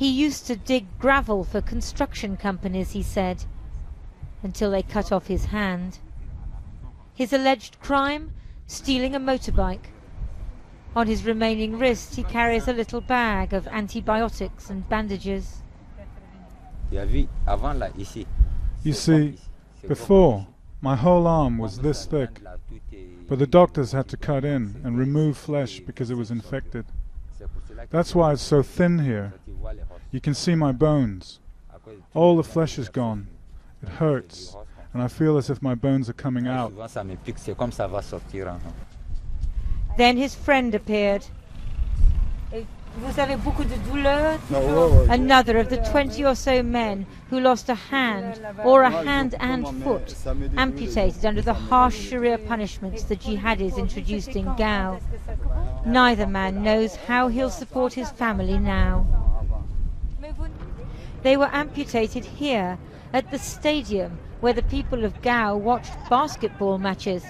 He used to dig gravel for construction companies, he said, until they cut off his hand. His alleged crime? Stealing a motorbike. On his remaining wrist he carries a little bag of antibiotics and bandages. You see, before, my whole arm was this thick, but the doctors had to cut in and remove flesh because it was infected. That's why it's so thin here. You can see my bones. All the flesh is gone. It hurts, and I feel as if my bones are coming out. Then his friend appeared. Vous avez beaucoup de douleur? Another of the 20 or so men who lost a hand or a hand and foot amputated under the harsh Sharia punishments the jihadis introduced in Gao. Neither man knows how he'll support his family now. They were amputated here at the stadium where the people of Gao watched basketball matches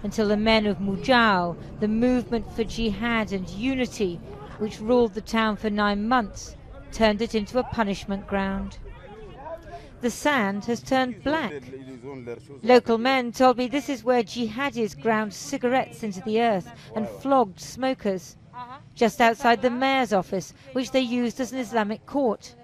until the men of MUJAO, the movement for jihad and unity, which ruled the town for 9 months, turned it into a punishment ground. The sand has turned black. Local men told me this is where jihadis ground cigarettes into the earth and flogged smokers, just outside the mayor's office, which they used as an Islamic court.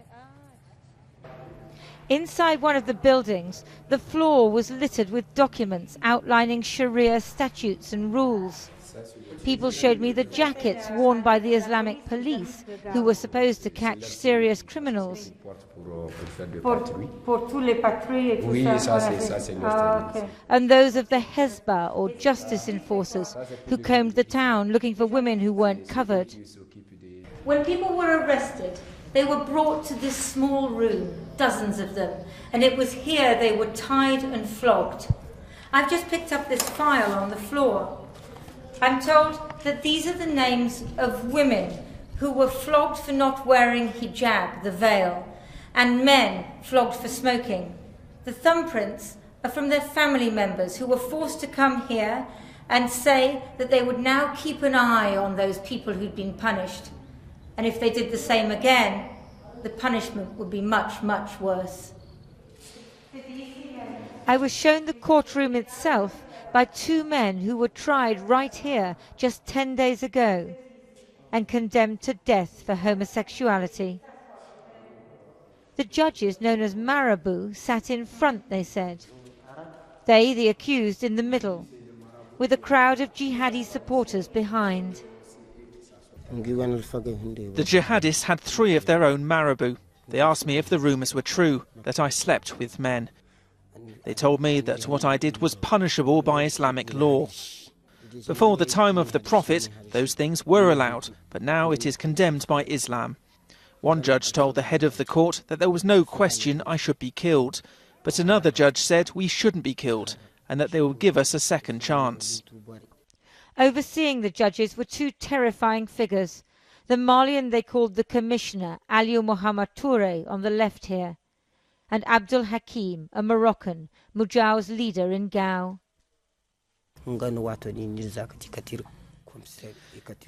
Inside one of the buildings, the floor was littered with documents outlining Sharia statutes and rules. People showed me the jackets worn by the Islamic police, who were supposed to catch serious criminals. And those of the Hezbollah, or justice enforcers, who combed the town looking for women who weren't covered. When people were arrested, they were brought to this small room, dozens of them, and it was here they were tied and flogged. I've just picked up this file on the floor. I'm told that these are the names of women who were flogged for not wearing hijab, the veil, and men flogged for smoking. The thumbprints are from their family members who were forced to come here and say that they would now keep an eye on those people who'd been punished. And if they did the same again, the punishment would be much, much worse. I was shown the courtroom itself by 2 men who were tried right here just 10 days ago and condemned to death for homosexuality. The judges, known as Marabout, sat in front, they said. They, the accused, in the middle, with a crowd of jihadi supporters behind. The jihadists had 3 of their own Marabout. They asked me if the rumours were true, that I slept with men. They told me that what I did was punishable by Islamic law. Before the time of the Prophet, those things were allowed, but now it is condemned by Islam. One judge told the head of the court that there was no question I should be killed, but another judge said we shouldn't be killed and that they would give us a second chance. Overseeing the judges were 2 terrifying figures. The Malian they called the Commissioner, Aliou Mohamed Touré, on the left here, and Abdul Hakim, a Moroccan, MUJAO's leader in Gao.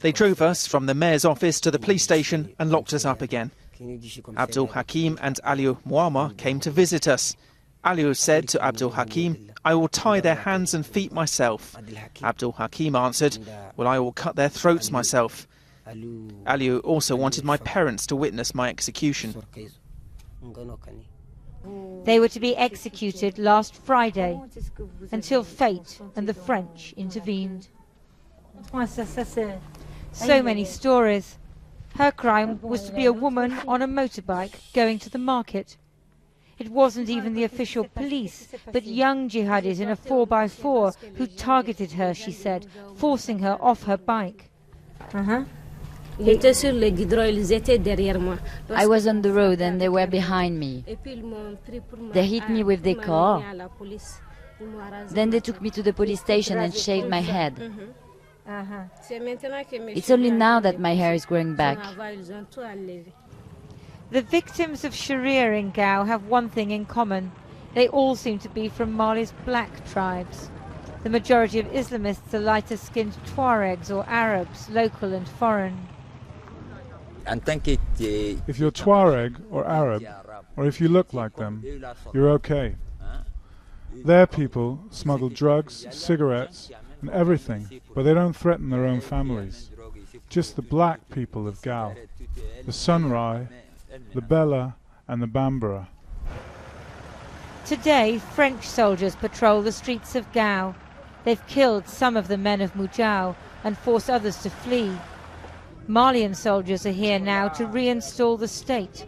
They drove us from the mayor's office to the police station and locked us up again. Abdul Hakim and Aliou Mohamed came to visit us. Aliou said to Abdul Hakim, "I will tie their hands and feet myself." Abdul Hakim answered, "Well, I will cut their throats myself." Aliou also wanted my parents to witness my execution. They were to be executed last Friday, until fate and the French intervened. So many stories. Her crime was to be a woman on a motorbike going to the market. It wasn't even the official police, but young jihadis in a 4x4 who targeted her, she said, forcing her off her bike. I was on the road and they were behind me. They hit me with their car. Then they took me to the police station and shaved my head. It's only now that my hair is growing back. The victims of Sharia in Gao have one thing in common. They all seem to be from Mali's black tribes. The majority of Islamists are lighter-skinned Tuaregs or Arabs, local and foreign. If you're Tuareg or Arab, or if you look like them, you're okay. Their people smuggle drugs, cigarettes, and everything, but they don't threaten their own families. Just the black people of Gao, the Sunrai, the Bella, and the Bambara. Today, French soldiers patrol the streets of Gao. They've killed some of the men of MUJAO and forced others to flee. Malian soldiers are here now to reinstall the state.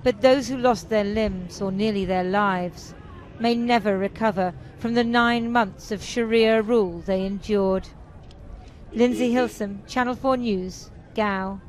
But those who lost their limbs, or nearly their lives, may never recover from the 9 months of Charia rule they endured. Lindsay Hilsum, Channel 4 News, Gao.